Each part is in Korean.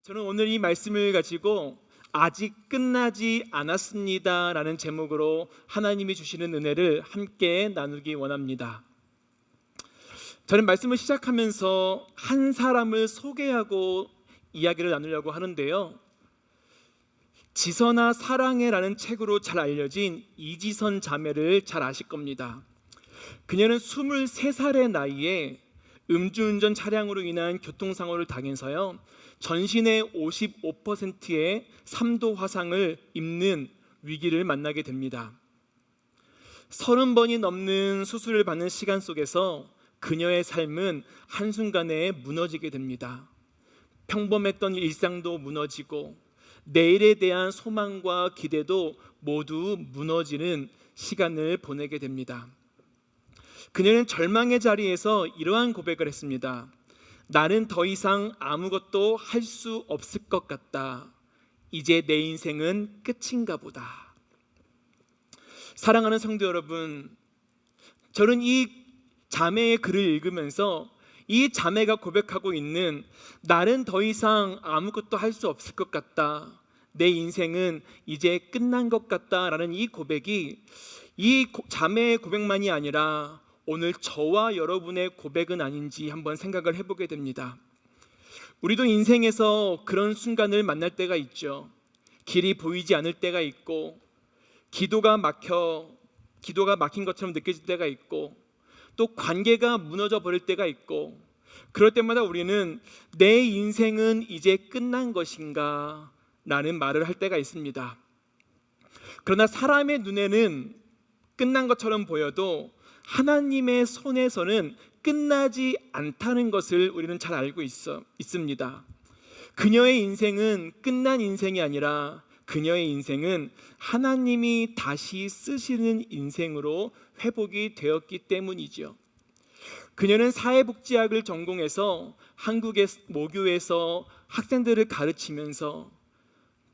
저는 오늘 이 말씀을 가지고 아직 끝나지 않았습니다 라는 제목으로 하나님이 주시는 은혜를 함께 나누기 원합니다. 저는 말씀을 시작하면서 한 사람을 소개하고 이야기를 나누려고 하는데요, 지선아 사랑해라는 책으로 잘 알려진 이지선 자매를 잘 아실 겁니다. 그녀는 23살의 나이에 음주운전 차량으로 인한 교통사고를 당해서요, 전신의 55%의 3도 화상을 입는 위기를 만나게 됩니다. 30번이 넘는 수술을 받는 시간 속에서 그녀의 삶은 한순간에 무너지게 됩니다. 평범했던 일상도 무너지고 내일에 대한 소망과 기대도 모두 무너지는 시간을 보내게 됩니다. 그녀는 절망의 자리에서 이러한 고백을 했습니다. 나는 더 이상 아무것도 할 수 없을 것 같다. 이제 내 인생은 끝인가 보다. 사랑하는 성도 여러분, 저는 이 자매의 글을 읽으면서 이 자매가 고백하고 있는 나는 더 이상 아무것도 할 수 없을 것 같다, 내 인생은 이제 끝난 것 같다라는 이 고백이 이 자매의 고백만이 아니라 오늘 저와 여러분의 고백은 아닌지 한번 생각을 해보게 됩니다. 우리도 인생에서 그런 순간을 만날 때가 있죠. 길이 보이지 않을 때가 있고, 기도가 막힌 것처럼 느껴질 때가 있고, 또 관계가 무너져 버릴 때가 있고, 그럴 때마다 우리는 내 인생은 이제 끝난 것인가 라는 말을 할 때가 있습니다. 그러나 사람의 눈에는 끝난 것처럼 보여도 하나님의 손에서는 끝나지 않다는 것을 우리는 잘 알고 있습니다. 그녀의 인생은 끝난 인생이 아니라 그녀의 인생은 하나님이 다시 쓰시는 인생으로 회복이 되었기 때문이죠. 그녀는 사회복지학을 전공해서 한국의 모교에서 학생들을 가르치면서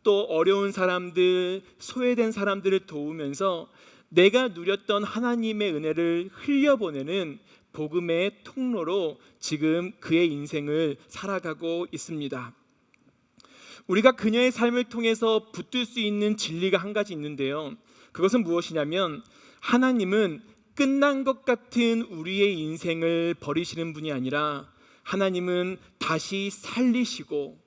또 어려운 사람들, 소외된 사람들을 도우면서 내가 누렸던 하나님의 은혜를 흘려보내는 복음의 통로로 지금 그의 인생을 살아가고 있습니다. 우리가 그녀의 삶을 통해서 붙들 수 있는 진리가 한 가지 있는데요, 그것은 무엇이냐면 하나님은 끝난 것 같은 우리의 인생을 버리시는 분이 아니라 하나님은 다시 살리시고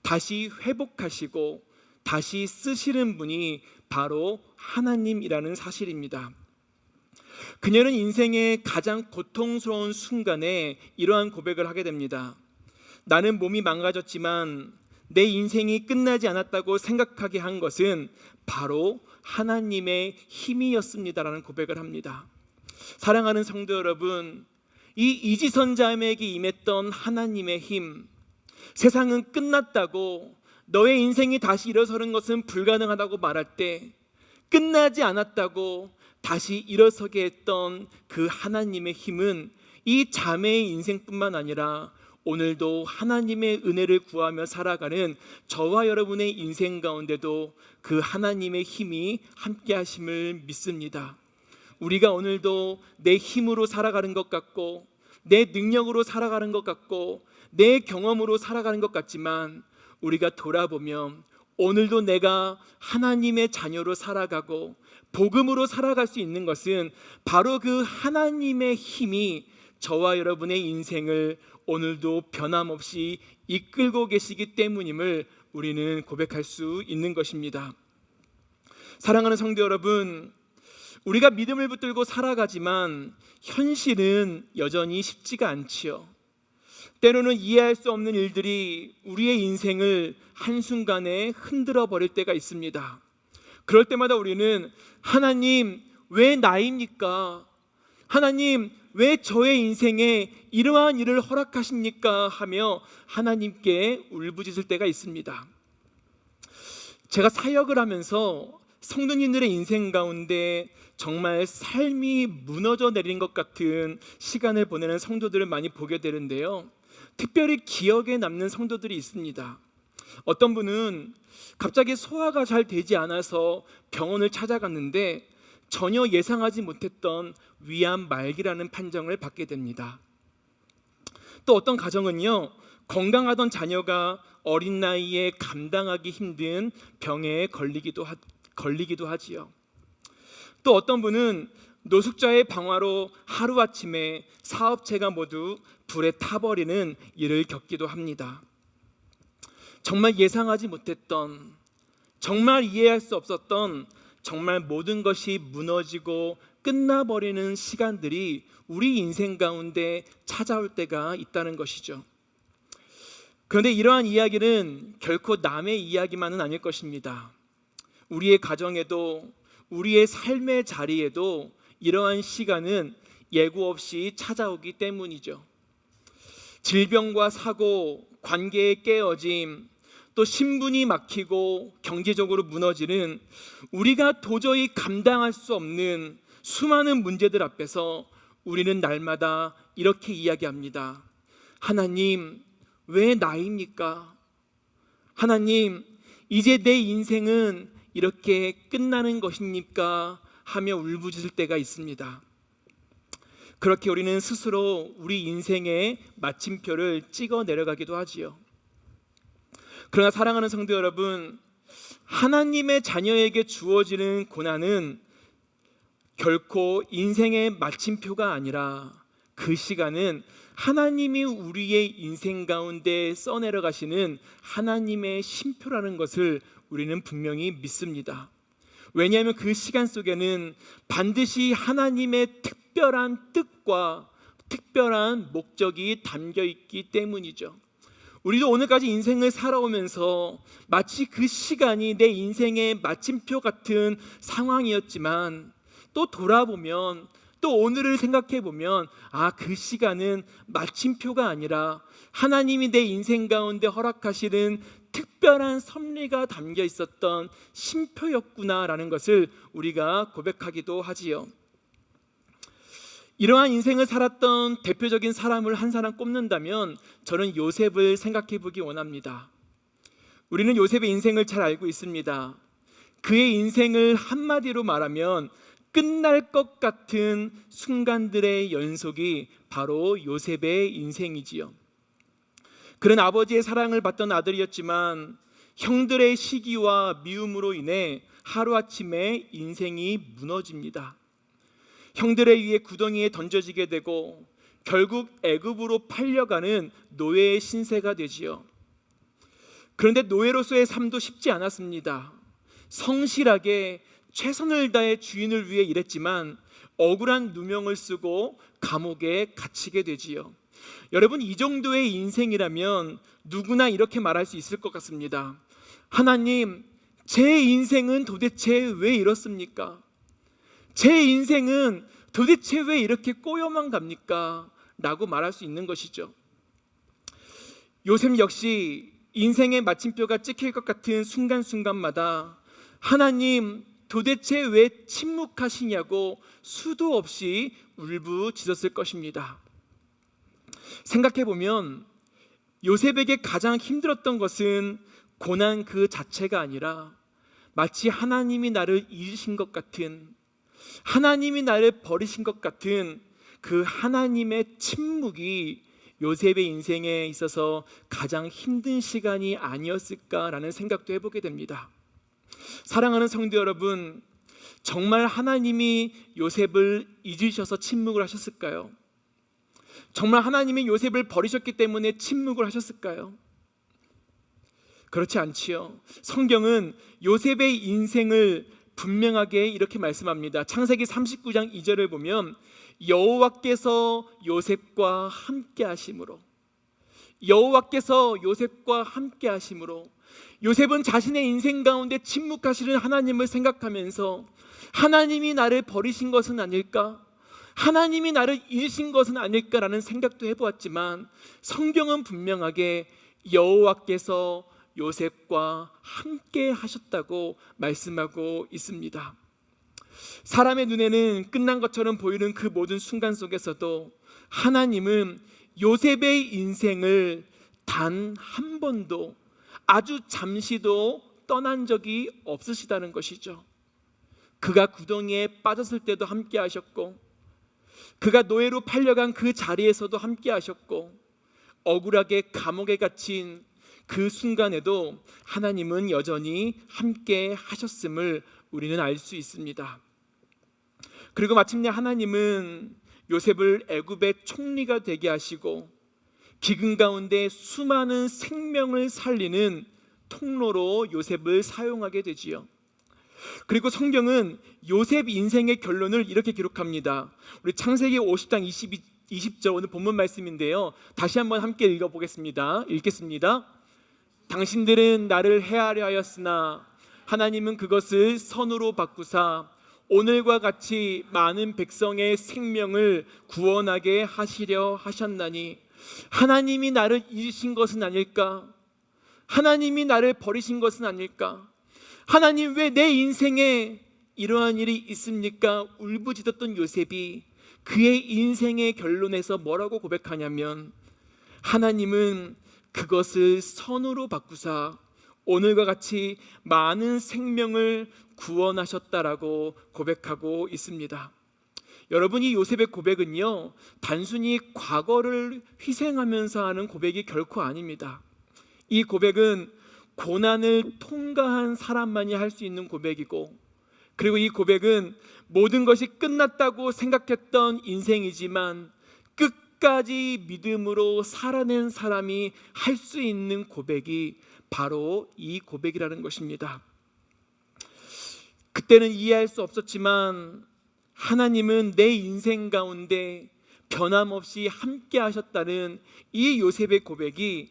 다시 회복하시고 다시 쓰시는 분이 바로 하나님이라는 사실입니다. 그녀는 인생의 가장 고통스러운 순간에 이러한 고백을 하게 됩니다. 나는 몸이 망가졌지만 내 인생이 끝나지 않았다고 생각하게 한 것은 바로 하나님의 힘이었습니다라는 고백을 합니다. 사랑하는 성도 여러분, 이 이지선 자매에게 임했던 하나님의 힘, 세상은 끝났다고, 너의 인생이 다시 일어서는 것은 불가능하다고 말할 때 끝나지 않았다고 다시 일어서게 했던 그 하나님의 힘은 이 자매의 인생뿐만 아니라 오늘도 하나님의 은혜를 구하며 살아가는 저와 여러분의 인생 가운데도 그 하나님의 힘이 함께 하심을 믿습니다. 우리가 오늘도 내 힘으로 살아가는 것 같고, 내 능력으로 살아가는 것 같고, 내 경험으로 살아가는 것 같지만 우리가 돌아보면 오늘도 내가 하나님의 자녀로 살아가고 복음으로 살아갈 수 있는 것은 바로 그 하나님의 힘이 저와 여러분의 인생을 오늘도 변함없이 이끌고 계시기 때문임을 우리는 고백할 수 있는 것입니다. 사랑하는 성도 여러분, 우리가 믿음을 붙들고 살아가지만 현실은 여전히 쉽지가 않지요. 때로는 이해할 수 없는 일들이 우리의 인생을 한순간에 흔들어 버릴 때가 있습니다. 그럴 때마다 우리는 하나님 왜 나입니까? 하나님 왜 저의 인생에 이러한 일을 허락하십니까? 하며 하나님께 울부짖을 때가 있습니다. 제가 사역을 하면서 성도님들의 인생 가운데 정말 삶이 무너져 내린 것 같은 시간을 보내는 성도들을 많이 보게 되는데요, 특별히 기억에 남는 성도들이 있습니다. 어떤 분은 갑자기 소화가 잘 되지 않아서 병원을 찾아갔는데 전혀 예상하지 못했던 위암 말기라는 판정을 받게 됩니다. 또 어떤 가정은요, 건강하던 자녀가 어린 나이에 감당하기 힘든 병에 걸리기도 하지요. 또 어떤 분은 노숙자의 방화로 하루아침에 사업체가 모두 불에 타버리는 일을 겪기도 합니다. 정말 예상하지 못했던, 정말 이해할 수 없었던, 정말 모든 것이 무너지고 끝나버리는 시간들이 우리 인생 가운데 찾아올 때가 있다는 것이죠. 그런데 이러한 이야기는 결코 남의 이야기만은 아닐 것입니다. 우리의 가정에도, 우리의 삶의 자리에도 이러한 시간은 예고 없이 찾아오기 때문이죠. 질병과 사고, 관계의 깨어짐, 또 신분이 막히고 경제적으로 무너지는 우리가 도저히 감당할 수 없는 수많은 문제들 앞에서 우리는 날마다 이렇게 이야기합니다. 하나님, 왜 나입니까? 하나님, 이제 내 인생은 이렇게 끝나는 것입니까? 하며 울부짖을 때가 있습니다. 그렇게 우리는 스스로 우리 인생의 마침표를 찍어 내려가기도 하지요. 그러나 사랑하는 성도 여러분, 하나님의 자녀에게 주어지는 고난은 결코 인생의 마침표가 아니라 그 시간은 하나님이 우리의 인생 가운데 써내려 가시는 하나님의 쉼표라는 것을 우리는 분명히 믿습니다. 왜냐하면 그 시간 속에는 반드시 하나님의 특별한 뜻과 특별한 목적이 담겨 있기 때문이죠. 우리도 오늘까지 인생을 살아오면서 마치 그 시간이 내 인생의 마침표 같은 상황이었지만 또 돌아보면, 또 오늘을 생각해 보면, 그 시간은 마침표가 아니라 하나님이 내 인생 가운데 허락하시는 특별한 섭리가 담겨 있었던 쉼표였구나라는 것을 우리가 고백하기도 하지요. 이러한 인생을 살았던 대표적인 사람을 한 사람 꼽는다면 저는 요셉을 생각해 보기 원합니다. 우리는 요셉의 인생을 잘 알고 있습니다. 그의 인생을 한마디로 말하면 끝날 것 같은 순간들의 연속이 바로 요셉의 인생이지요. 그는 아버지의 사랑을 받던 아들이었지만 형들의 시기와 미움으로 인해 하루아침에 인생이 무너집니다. 형들에 의해 구덩이에 던져지게 되고 결국 애굽으로 팔려가는 노예의 신세가 되지요. 그런데 노예로서의 삶도 쉽지 않았습니다. 성실하게 최선을 다해 주인을 위해 일했지만 억울한 누명을 쓰고 감옥에 갇히게 되지요. 여러분, 이 정도의 인생이라면 누구나 이렇게 말할 수 있을 것 같습니다. 하나님, 제 인생은 도대체 왜 이렇습니까? 제 인생은 도대체 왜 이렇게 꼬여만 갑니까? 라고 말할 수 있는 것이죠. 요셉 역시 인생의 마침표가 찍힐 것 같은 순간순간마다 하나님, 도대체 왜 침묵하시냐고 수도 없이 울부짖었을 것입니다. 생각해보면 요셉에게 가장 힘들었던 것은 고난 그 자체가 아니라 마치 하나님이 나를 잊으신 것 같은, 하나님이 나를 버리신 것 같은 그 하나님의 침묵이 요셉의 인생에 있어서 가장 힘든 시간이 아니었을까라는 생각도 해보게 됩니다. 사랑하는 성도 여러분, 정말 하나님이 요셉을 잊으셔서 침묵을 하셨을까요? 정말 하나님이 요셉을 버리셨기 때문에 침묵을 하셨을까요? 그렇지 않지요. 성경은 요셉의 인생을 분명하게 이렇게 말씀합니다. 창세기 39장 2절을 보면 여호와께서 요셉과 함께 하심으로, 여호와께서 요셉과 함께 하심으로, 요셉은 자신의 인생 가운데 침묵하시는 하나님을 생각하면서 하나님이 나를 버리신 것은 아닐까? 하나님이 나를 잊으신 것은 아닐까라는 생각도 해보았지만 성경은 분명하게 여호와께서 요셉과 함께 하셨다고 말씀하고 있습니다. 사람의 눈에는 끝난 것처럼 보이는 그 모든 순간 속에서도 하나님은 요셉의 인생을 단 한 번도, 아주 잠시도 떠난 적이 없으시다는 것이죠. 그가 구덩이에 빠졌을 때도 함께 하셨고, 그가 노예로 팔려간 그 자리에서도 함께 하셨고, 억울하게 감옥에 갇힌 그 순간에도 하나님은 여전히 함께 하셨음을 우리는 알 수 있습니다. 그리고 마침내 하나님은 요셉을 애굽의 총리가 되게 하시고 기근 가운데 수많은 생명을 살리는 통로로 요셉을 사용하게 되지요. 그리고 성경은 요셉 인생의 결론을 이렇게 기록합니다. 우리 창세기 50장 20절 오늘 본문 말씀인데요, 다시 한번 함께 읽어보겠습니다. 읽겠습니다. 당신들은 나를 해하려 하였으나 하나님은 그것을 선으로 바꾸사 오늘과 같이 많은 백성의 생명을 구원하게 하시려 하셨나니 하나님이 나를 잊으신 것은 아닐까? 하나님이 나를 버리신 것은 아닐까? 하나님, 왜 내 인생에 이러한 일이 있습니까? 울부짖었던 요셉이 그의 인생의 결론에서 뭐라고 고백하냐면, 하나님은 그것을 선으로 바꾸사 오늘과 같이 많은 생명을 구원하셨다라고 고백하고 있습니다. 여러분, 이 요셉의 고백은요, 단순히 과거를 희생하면서 하는 고백이 결코 아닙니다. 이 고백은 고난을 통과한 사람만이 할 수 있는 고백이고, 그리고 이 고백은 모든 것이 끝났다고 생각했던 인생이지만 끝까지 믿음으로 살아낸 사람이 할 수 있는 고백이 바로 이 고백이라는 것입니다. 그때는 이해할 수 없었지만 하나님은 내 인생 가운데 변함없이 함께 하셨다는 이 요셉의 고백이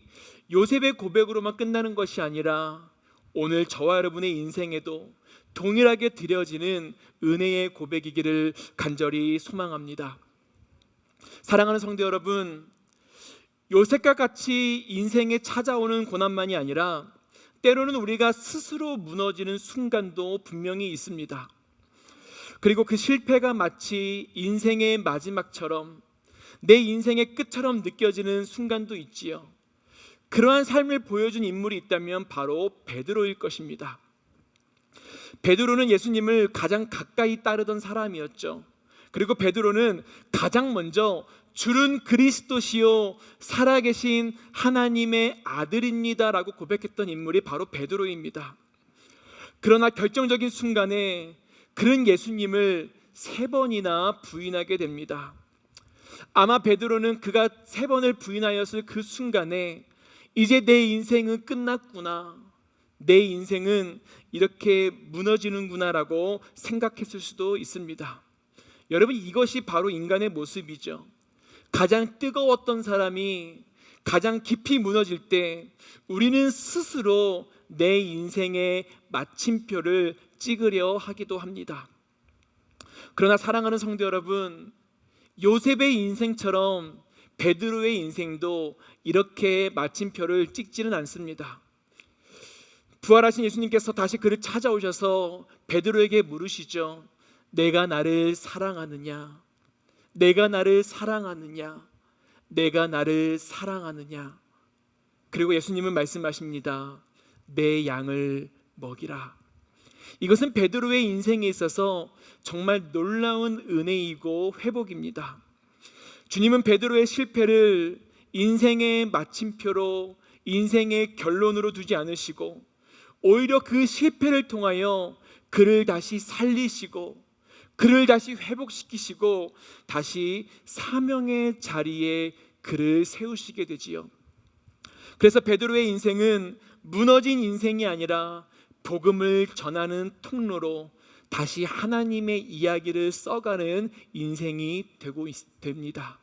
요셉의 고백으로만 끝나는 것이 아니라 오늘 저와 여러분의 인생에도 동일하게 드려지는 은혜의 고백이기를 간절히 소망합니다. 사랑하는 성도 여러분, 요셉과 같이 인생에 찾아오는 고난만이 아니라 때로는 우리가 스스로 무너지는 순간도 분명히 있습니다. 그리고 그 실패가 마치 인생의 마지막처럼, 내 인생의 끝처럼 느껴지는 순간도 있지요. 그러한 삶을 보여준 인물이 있다면 바로 베드로일 것입니다. 베드로는 예수님을 가장 가까이 따르던 사람이었죠. 그리고 베드로는 가장 먼저 주는 그리스도시요 살아계신 하나님의 아들입니다 라고 고백했던 인물이 바로 베드로입니다. 그러나 결정적인 순간에 그는 예수님을 3번이나 부인하게 됩니다. 아마 베드로는 그가 3번을 부인하였을 그 순간에 이제 내 인생은 끝났구나, 내 인생은 이렇게 무너지는구나 라고 생각했을 수도 있습니다. 여러분, 이것이 바로 인간의 모습이죠. 가장 뜨거웠던 사람이 가장 깊이 무너질 때 우리는 스스로 내 인생의 마침표를 찍으려 하기도 합니다. 그러나 사랑하는 성도 여러분, 요셉의 인생처럼 베드로의 인생도 이렇게 마침표를 찍지는 않습니다. 부활하신 예수님께서 다시 그를 찾아오셔서 베드로에게 물으시죠. 내가 나를 사랑하느냐? 내가 나를 사랑하느냐? 내가 나를 사랑하느냐? 그리고 예수님은 말씀하십니다. 내 양을 먹이라. 이것은 베드로의 인생에 있어서 정말 놀라운 은혜이고 회복입니다. 주님은 베드로의 실패를 인생의 마침표로, 인생의 결론으로 두지 않으시고 오히려 그 실패를 통하여 그를 다시 살리시고 그를 다시 회복시키시고 다시 사명의 자리에 그를 세우시게 되지요. 그래서 베드로의 인생은 무너진 인생이 아니라 복음을 전하는 통로로 다시 하나님의 이야기를 써가는 인생이 되고 됩니다.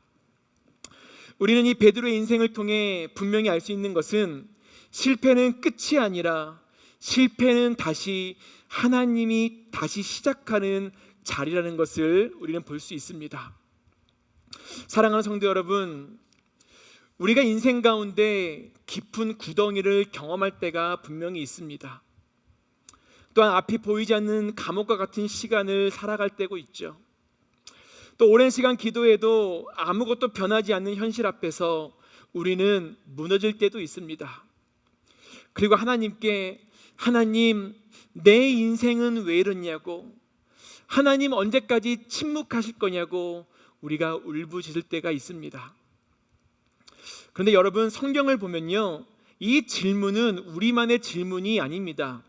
우리는 이 베드로의 인생을 통해 분명히 알 수 있는 것은 실패는 끝이 아니라 실패는 다시 하나님이 다시 시작하는 자리라는 것을 우리는 볼 수 있습니다. 사랑하는 성도 여러분, 우리가 인생 가운데 깊은 구덩이를 경험할 때가 분명히 있습니다. 또한 앞이 보이지 않는 감옥과 같은 시간을 살아갈 때고 있죠. 또 오랜 시간 기도해도 아무것도 변하지 않는 현실 앞에서 우리는 무너질 때도 있습니다. 그리고 하나님께 하나님, 내 인생은 왜 이러냐고, 하나님 언제까지 침묵하실 거냐고 우리가 울부짖을 때가 있습니다. 그런데 여러분, 성경을 보면요, 이 질문은 우리만의 질문이 아닙니다.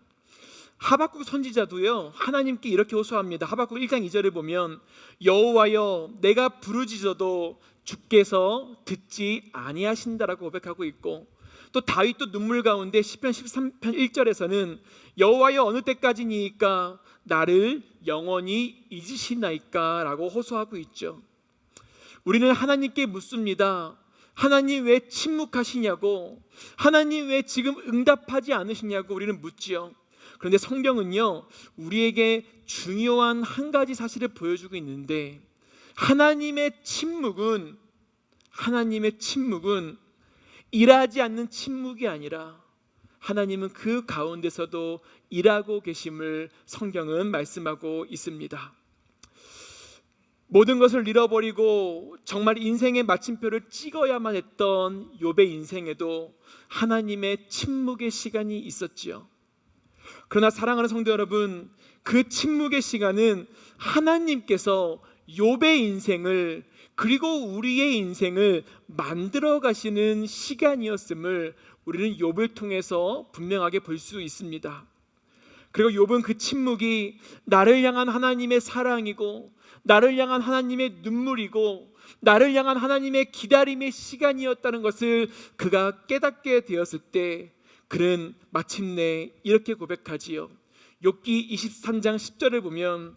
하박국 선지자도요, 하나님께 이렇게 호소합니다. 하박국 1장 2절에 보면 여호와여 내가 부르짖어도 주께서 듣지 아니하신다라고 고백하고 있고, 또 다윗도 눈물 가운데 시편 13편 1절에서는 여호와여 어느 때까지니까 나를 영원히 잊으시나이까 라고 호소하고 있죠. 우리는 하나님께 묻습니다. 하나님 왜 침묵하시냐고, 하나님 왜 지금 응답하지 않으시냐고 우리는 묻지요. 그런데 성경은요, 우리에게 중요한 한 가지 사실을 보여주고 있는데, 하나님의 침묵은 일하지 않는 침묵이 아니라 하나님은 그 가운데서도 일하고 계심을 성경은 말씀하고 있습니다. 모든 것을 잃어버리고 정말 인생의 마침표를 찍어야만 했던 욥의 인생에도 하나님의 침묵의 시간이 있었지요. 그러나 사랑하는 성도 여러분, 그 침묵의 시간은 하나님께서 욥의 인생을, 그리고 우리의 인생을 만들어 가시는 시간이었음을 우리는 욥을 통해서 분명하게 볼 수 있습니다. 그리고 욥은 그 침묵이 나를 향한 하나님의 사랑이고, 나를 향한 하나님의 눈물이고, 나를 향한 하나님의 기다림의 시간이었다는 것을 그가 깨닫게 되었을 때 그는 마침내 이렇게 고백하지요. 욥기 23장 10절을 보면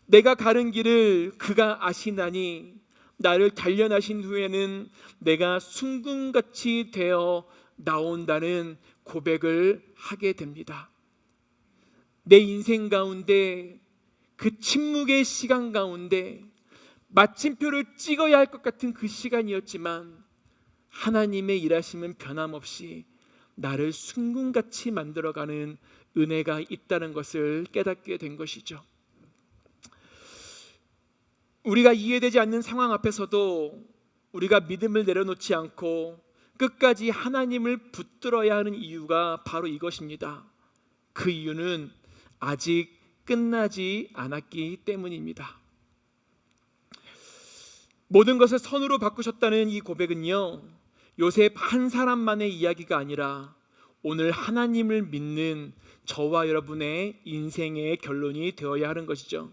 내가 가는 길을 그가 아시나니 나를 단련하신 후에는 내가 순금같이 되어 나온다는 고백을 하게 됩니다. 내 인생 가운데, 그 침묵의 시간 가운데 마침표를 찍어야 할 것 같은 그 시간이었지만 하나님의 일하심은 변함없이 나를 순금같이 만들어가는 은혜가 있다는 것을 깨닫게 된 것이죠. 우리가 이해되지 않는 상황 앞에서도 우리가 믿음을 내려놓지 않고 끝까지 하나님을 붙들어야 하는 이유가 바로 이것입니다. 그 이유는 아직 끝나지 않았기 때문입니다. 모든 것을 선으로 바꾸셨다는 이 고백은요, 요셉 한 사람만의 이야기가 아니라 오늘 하나님을 믿는 저와 여러분의 인생의 결론이 되어야 하는 것이죠.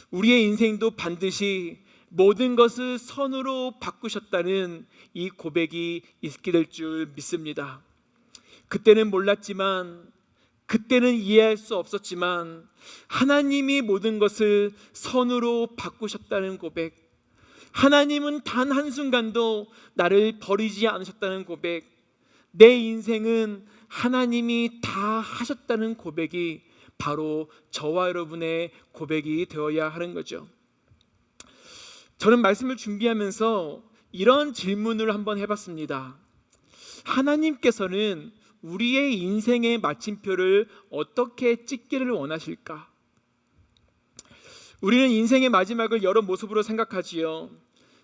우리의 인생도 반드시 모든 것을 선으로 바꾸셨다는 이 고백이 있게 될 줄 믿습니다. 그때는 몰랐지만, 그때는 이해할 수 없었지만 하나님이 모든 것을 선으로 바꾸셨다는 고백, 하나님은 단 한순간도 나를 버리지 않으셨다는 고백, 내 인생은 하나님이 다 하셨다는 고백이 바로 저와 여러분의 고백이 되어야 하는 거죠. 저는 말씀을 준비하면서 이런 질문을 한번 해봤습니다. 하나님께서는 우리의 인생의 마침표를 어떻게 찍기를 원하실까? 우리는 인생의 마지막을 여러 모습으로 생각하지요.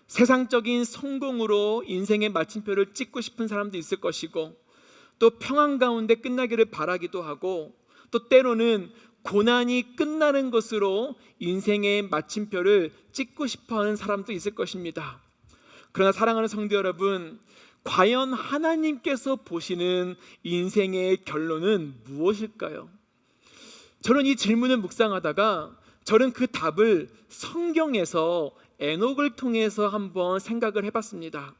세상적인 성공으로 인생의 마침표를 찍고 싶은 사람도 있을 것이고, 또 평안 가운데 끝나기를 바라기도 하고, 또 때로는 고난이 끝나는 것으로 인생의 마침표를 찍고 싶어하는 사람도 있을 것입니다. 그러나 사랑하는 성도 여러분, 과연 하나님께서 보시는 인생의 결론은 무엇일까요? 저는 이 질문을 묵상하다가 저는 그 답을 성경에서 에녹을 통해서 한번 생각을 해봤습니다.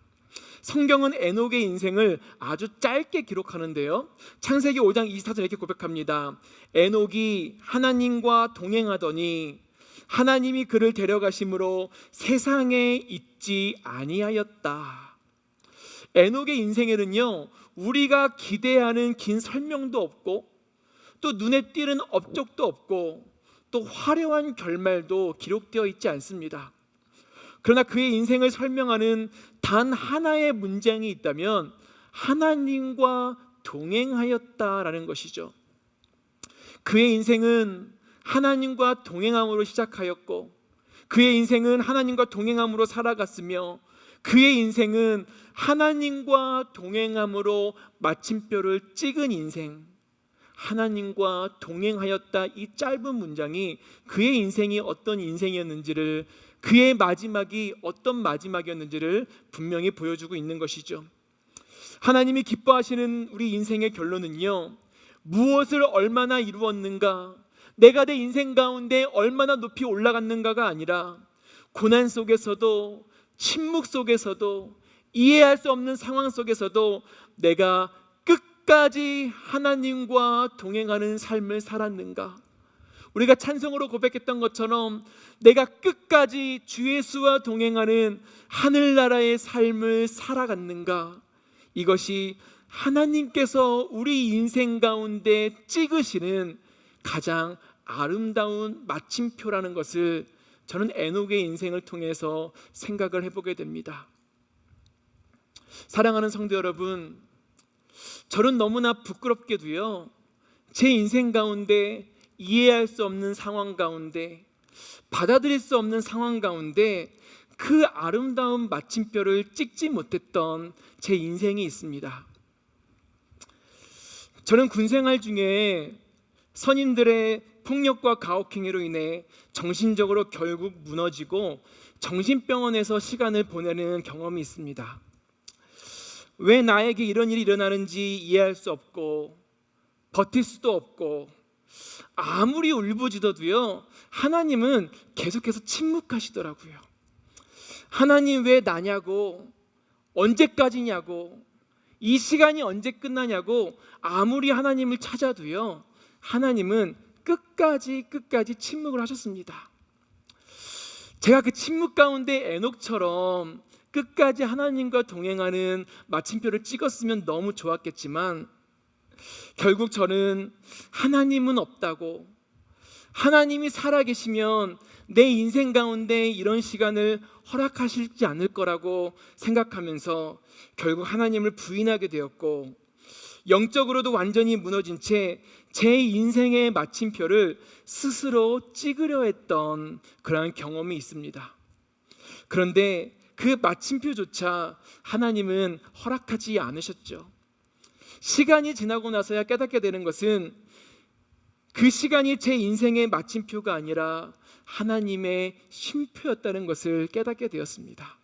성경은 에녹의 인생을 아주 짧게 기록하는데요, 창세기 5장 24절 이렇게 고백합니다. 에녹이 하나님과 동행하더니 하나님이 그를 데려가심으로 세상에 있지 아니하였다. 에녹의 인생에는요, 우리가 기대하는 긴 설명도 없고, 또 눈에 띄는 업적도 없고, 또 화려한 결말도 기록되어 있지 않습니다. 그러나 그의 인생을 설명하는 단 하나의 문장이 있다면 하나님과 동행하였다라는 것이죠. 그의 인생은 하나님과 동행함으로 시작하였고, 그의 인생은 하나님과 동행함으로 살아갔으며, 그의 인생은 하나님과 동행함으로 마침표를 찍은 인생, 하나님과 동행하였다, 이 짧은 문장이 그의 인생이 어떤 인생이었는지를 그의 마지막이 어떤 마지막이었는지를 분명히 보여주고 있는 것이죠. 하나님이 기뻐하시는 우리 인생의 결론은요, 무엇을 얼마나 이루었는가, 내가 내 인생 가운데 얼마나 높이 올라갔는가가 아니라 고난 속에서도, 침묵 속에서도, 이해할 수 없는 상황 속에서도 내가 끝까지 하나님과 동행하는 삶을 살았는가. 우리가 찬송으로 고백했던 것처럼 내가 끝까지 주 예수와 동행하는 하늘나라의 삶을 살아갔는가. 이것이 하나님께서 우리 인생 가운데 찍으시는 가장 아름다운 마침표라는 것을 저는 에녹의 인생을 통해서 생각을 해보게 됩니다. 사랑하는 성도 여러분, 저는 너무나 부끄럽게도요, 제 인생 가운데 이해할 수 없는 상황 가운데, 받아들일 수 없는 상황 가운데 그 아름다운 마침표를 찍지 못했던 제 인생이 있습니다. 저는 군생활 중에 선임들의 폭력과 가혹행위로 인해 정신적으로 결국 무너지고 정신병원에서 시간을 보내는 경험이 있습니다. 왜 나에게 이런 일이 일어나는지 이해할 수 없고 버틸 수도 없고 아무리 울부짖어도요, 하나님은 계속해서 침묵하시더라고요. 하나님 왜 나냐고, 언제까지냐고, 이 시간이 언제 끝나냐고 아무리 하나님을 찾아도요, 하나님은 끝까지 침묵을 하셨습니다. 제가 그 침묵 가운데 에녹처럼 끝까지 하나님과 동행하는 마침표를 찍었으면 너무 좋았겠지만, 결국 저는 하나님은 없다고, 하나님이 살아계시면 내 인생 가운데 이런 시간을 허락하시지 않을 거라고 생각하면서 결국 하나님을 부인하게 되었고, 영적으로도 완전히 무너진 채 제 인생의 마침표를 스스로 찍으려 했던 그러한 경험이 있습니다. 그런데 그 마침표조차 하나님은 허락하지 않으셨죠. 시간이 지나고 나서야 깨닫게 되는 것은 그 시간이 제 인생의 마침표가 아니라 하나님의 쉼표였다는 것을 깨닫게 되었습니다.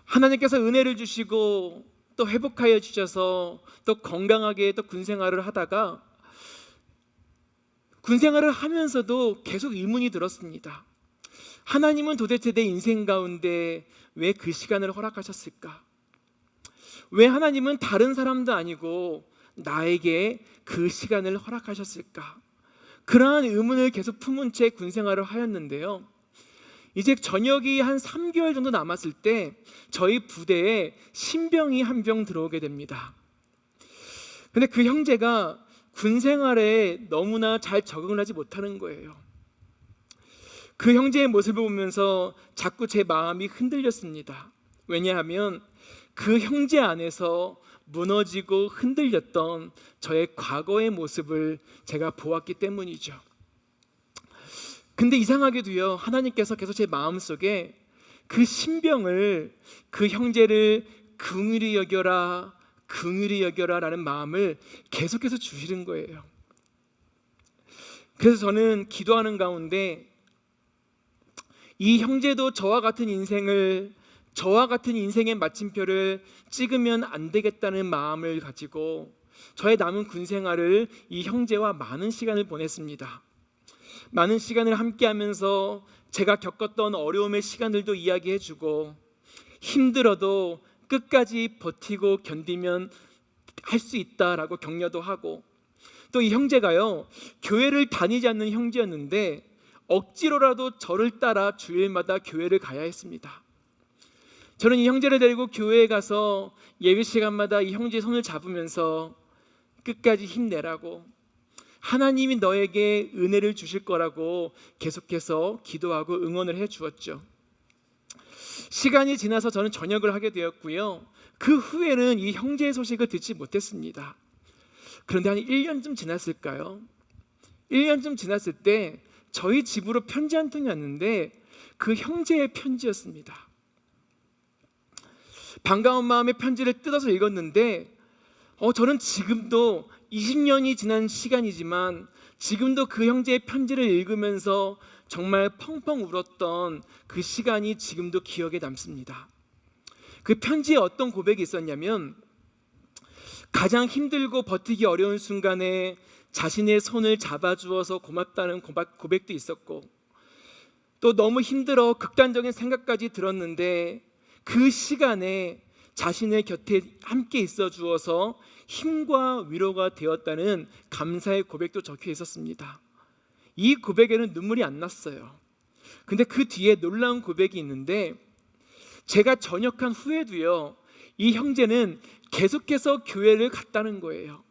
하나님께서 은혜를 주시고 또 회복하여 주셔서 또 건강하게 또 군생활을 하다가, 군생활을 하면서도 계속 의문이 들었습니다. 하나님은 도대체 내 인생 가운데 왜 그 시간을 허락하셨을까? 왜 하나님은 다른 사람도 아니고 나에게 그 시간을 허락하셨을까? 그러한 의문을 계속 품은 채 군생활을 하였는데요, 이제 전역이 한 3개월 정도 남았을 때 저희 부대에 신병이 한 병 들어오게 됩니다. 근데 그 형제가 군생활에 너무나 잘 적응을 하지 못하는 거예요. 그 형제의 모습을 보면서 자꾸 제 마음이 흔들렸습니다. 왜냐하면 그 형제 안에서 무너지고 흔들렸던 저의 과거의 모습을 제가 보았기 때문이죠. 근데 이상하게도요, 하나님께서 계속 제 마음속에 그 신병을, 그 형제를 긍휼히 여겨라, 긍휼히 여겨라 라는 마음을 계속해서 주시는 거예요. 그래서 저는 기도하는 가운데 이 형제도 저와 같은 인생의 마침표를 찍으면 안 되겠다는 마음을 가지고 저의 남은 군생활을 이 형제와 많은 시간을 보냈습니다. 많은 시간을 함께하면서 제가 겪었던 어려움의 시간들도 이야기해주고, 힘들어도 끝까지 버티고 견디면 할 수 있다라고 격려도 하고, 또 이 형제가요, 교회를 다니지 않는 형제였는데 억지로라도 저를 따라 주일마다 교회를 가야 했습니다. 저는 이 형제를 데리고 교회에 가서 예배 시간마다 이 형제의 손을 잡으면서 끝까지 힘내라고, 하나님이 너에게 은혜를 주실 거라고 계속해서 기도하고 응원을 해 주었죠. 시간이 지나서 저는 전역을 하게 되었고요, 그 후에는 이 형제의 소식을 듣지 못했습니다. 그런데 한 1년쯤 지났을까요? 1년쯤 지났을 때 저희 집으로 편지 한 통이 왔는데 그 형제의 편지였습니다. 반가운 마음에 편지를 뜯어서 읽었는데 저는 지금도 20년이 지난 시간이지만 지금도 그 형제의 편지를 읽으면서 정말 펑펑 울었던 그 시간이 지금도 기억에 남습니다. 그 편지에 어떤 고백이 있었냐면, 가장 힘들고 버티기 어려운 순간에 자신의 손을 잡아주어서 고맙다는 고백도 있었고, 또 너무 힘들어 극단적인 생각까지 들었는데 그 시간에 자신의 곁에 함께 있어 주어서 힘과 위로가 되었다는 감사의 고백도 적혀 있었습니다. 이 고백에는 눈물이 안 났어요. 근데 그 뒤에 놀라운 고백이 있는데, 제가 전역한 후에도요, 이 형제는 계속해서 교회를 갔다는 거예요.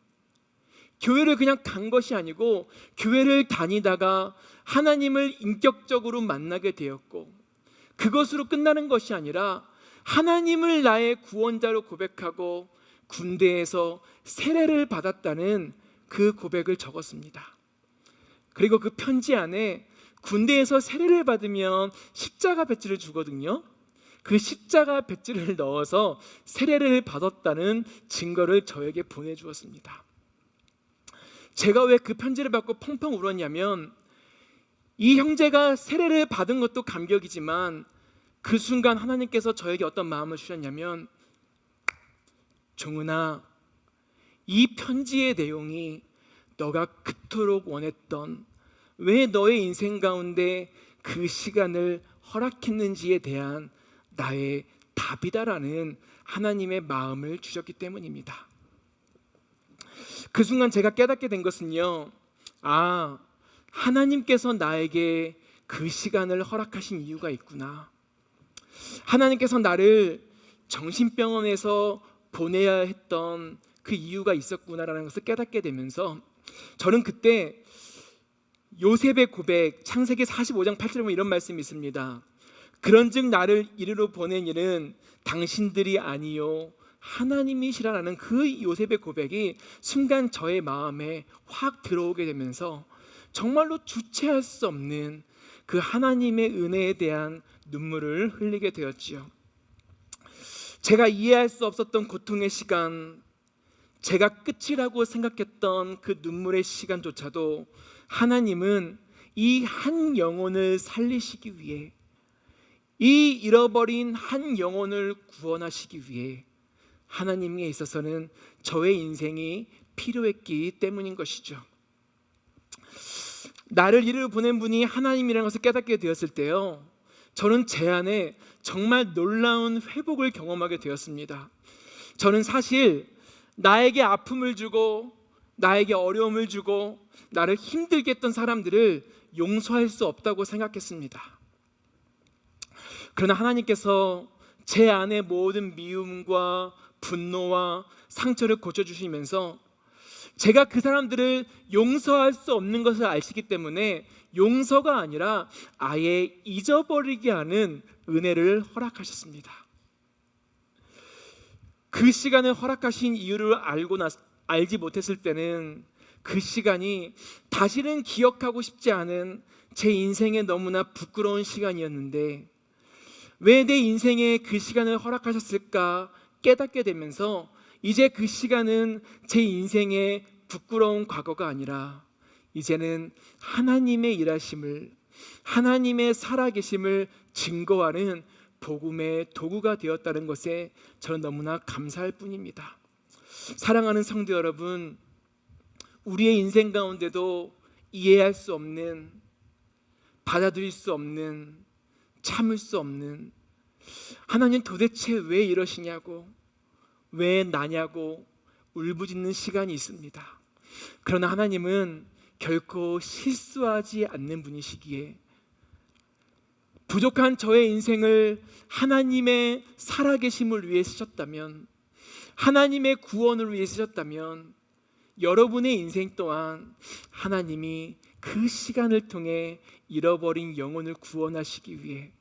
교회를 그냥 간 것이 아니고 교회를 다니다가 하나님을 인격적으로 만나게 되었고, 그것으로 끝나는 것이 아니라 하나님을 나의 구원자로 고백하고 군대에서 세례를 받았다는 그 고백을 적었습니다. 그리고 그 편지 안에 군대에서 세례를 받으면 십자가 배지를 주거든요. 그 십자가 배지를 넣어서 세례를 받았다는 증거를 저에게 보내주었습니다. 제가 왜 그 편지를 받고 펑펑 울었냐면, 이 형제가 세례를 받은 것도 감격이지만 그 순간 하나님께서 저에게 어떤 마음을 주셨냐면, 종은아, 이 편지의 내용이 너가 그토록 원했던, 왜 너의 인생 가운데 그 시간을 허락했는지에 대한 나의 답이다라는 하나님의 마음을 주셨기 때문입니다. 그 순간 제가 깨닫게 된 것은요, 하나님께서 나에게 그 시간을 허락하신 이유가 있구나. 하나님께서 나를 정신병원에서 보내야 했던 그 이유가 있었구나라는 것을 깨닫게 되면서, 저는 그때 요셉의 고백, 창세기 45장 8절에 보면 이런 말씀이 있습니다. 그런즉 나를 이리로 보낸 이는 당신들이 아니요 하나님이시라는 그 요셉의 고백이 순간 저의 마음에 확 들어오게 되면서 정말로 주체할 수 없는 그 하나님의 은혜에 대한 눈물을 흘리게 되었지요. 제가 이해할 수 없었던 고통의 시간, 제가 끝이라고 생각했던 그 눈물의 시간조차도 하나님은 이 한 영혼을 살리시기 위해, 이 잃어버린 한 영혼을 구원하시기 위해 하나님에 있어서는 저의 인생이 필요했기 때문인 것이죠. 나를 이리로 보낸 분이 하나님이라는 것을 깨닫게 되었을 때요, 저는 제 안에 정말 놀라운 회복을 경험하게 되었습니다. 저는 사실 나에게 아픔을 주고 나에게 어려움을 주고 나를 힘들게 했던 사람들을 용서할 수 없다고 생각했습니다. 그러나 하나님께서 제 안의 모든 미움과 분노와 상처를 고쳐주시면서 제가 그 사람들을 용서할 수 없는 것을 아시기 때문에 용서가 아니라 아예 잊어버리게 하는 은혜를 허락하셨습니다. 그 시간을 허락하신 이유를 알지 못했을 때는 그 시간이 다시는 기억하고 싶지 않은 제 인생에 너무나 부끄러운 시간이었는데, 왜 내 인생에 그 시간을 허락하셨을까 깨닫게 되면서 이제 그 시간은 제 인생의 부끄러운 과거가 아니라 이제는 하나님의 일하심을, 하나님의 살아계심을 증거하는 복음의 도구가 되었다는 것에 저는 너무나 감사할 뿐입니다. 사랑하는 성도 여러분, 우리의 인생 가운데도 이해할 수 없는, 받아들일 수 없는, 참을 수 없는, 하나님 도대체 왜 이러시냐고, 왜 나냐고 울부짖는 시간이 있습니다. 그러나 하나님은 결코 실수하지 않는 분이시기에 부족한 저의 인생을 하나님의 살아계심을 위해 쓰셨다면, 하나님의 구원을 위해 쓰셨다면, 여러분의 인생 또한 하나님이 그 시간을 통해 잃어버린 영혼을 구원하시기 위해,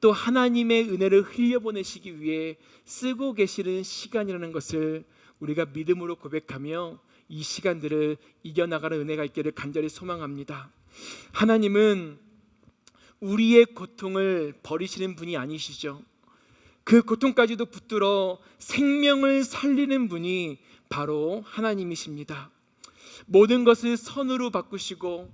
또 하나님의 은혜를 흘려보내시기 위해 쓰고 계시는 시간이라는 것을 우리가 믿음으로 고백하며 이 시간들을 이겨나가는 은혜가 있기를 간절히 소망합니다. 하나님은 우리의 고통을 버리시는 분이 아니시죠. 그 고통까지도 붙들어 생명을 살리는 분이 바로 하나님이십니다. 모든 것을 선으로 바꾸시고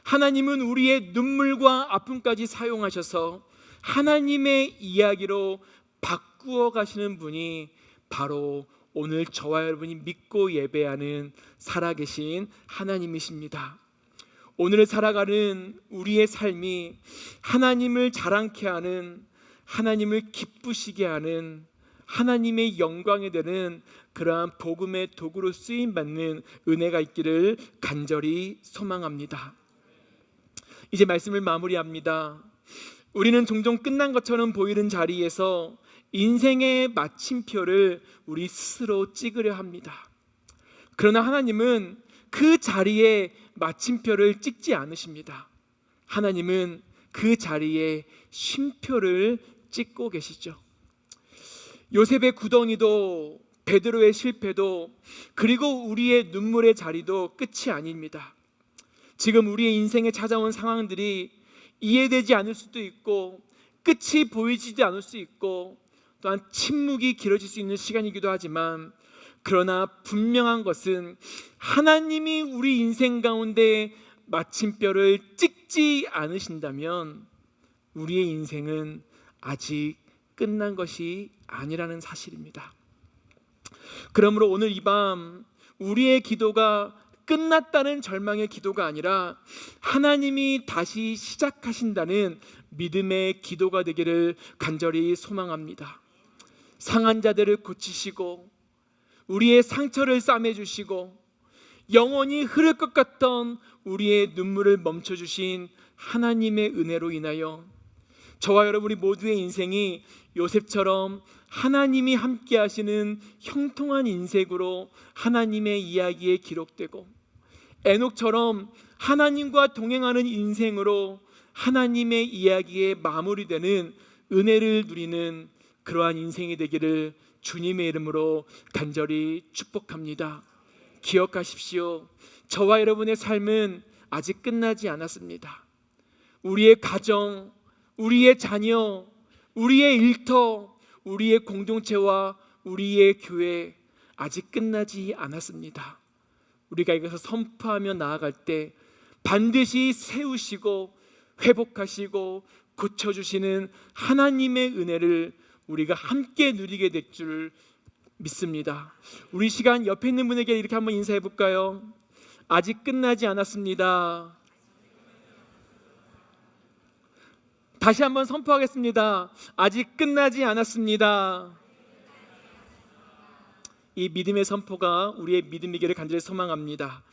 하나님은 우리의 눈물과 아픔까지 사용하셔서 하나님의 이야기로 바꾸어 가시는 분이 바로 오늘 저와 여러분이 믿고 예배하는 살아계신 하나님이십니다. 오늘 살아가는 우리의 삶이 하나님을 자랑케 하는, 하나님을 기쁘시게 하는, 하나님의 영광이 되는 그러한 복음의 도구로 쓰임받는 은혜가 있기를 간절히 소망합니다. 이제 말씀을 마무리합니다. 우리는 종종 끝난 것처럼 보이는 자리에서 인생의 마침표를 우리 스스로 찍으려 합니다. 그러나 하나님은 그 자리에 마침표를 찍지 않으십니다. 하나님은 그 자리에 쉼표를 찍고 계시죠. 요셉의 구덩이도, 베드로의 실패도, 그리고 우리의 눈물의 자리도 끝이 아닙니다. 지금 우리의 인생에 찾아온 상황들이 이해되지 않을 수도 있고, 끝이 보이지도 않을 수 있고, 또한 침묵이 길어질 수 있는 시간이기도 하지만, 그러나 분명한 것은 하나님이 우리 인생 가운데 마침표를 찍지 않으신다면 우리의 인생은 아직 끝난 것이 아니라는 사실입니다. 그러므로 오늘 이 밤 우리의 기도가 끝났다는 절망의 기도가 아니라 하나님이 다시 시작하신다는 믿음의 기도가 되기를 간절히 소망합니다. 상한 자들을 고치시고 우리의 상처를 싸매주시고 영원히 흐를 것 같던 우리의 눈물을 멈춰주신 하나님의 은혜로 인하여 저와 여러분이 모두의 인생이 요셉처럼 하나님이 함께 하시는 형통한 인생으로 하나님의 이야기에 기록되고, 에녹처럼 하나님과 동행하는 인생으로 하나님의 이야기에 마무리되는 은혜를 누리는 그러한 인생이 되기를 주님의 이름으로 간절히 축복합니다. 기억하십시오. 저와 여러분의 삶은 아직 끝나지 않았습니다. 우리의 가정, 우리의 자녀, 우리의 일터, 우리의 공동체와 우리의 교회 아직 끝나지 않았습니다. 우리가 이것을 선포하며 나아갈 때 반드시 세우시고 회복하시고 고쳐주시는 하나님의 은혜를 우리가 함께 누리게 될 줄 믿습니다. 우리 시간 옆에 있는 분에게 이렇게 한번 인사해 볼까요? 아직 끝나지 않았습니다. 다시 한번 선포하겠습니다. 아직 끝나지 않았습니다. 이 믿음의 선포가 우리의 믿음이기를 간절히 소망합니다.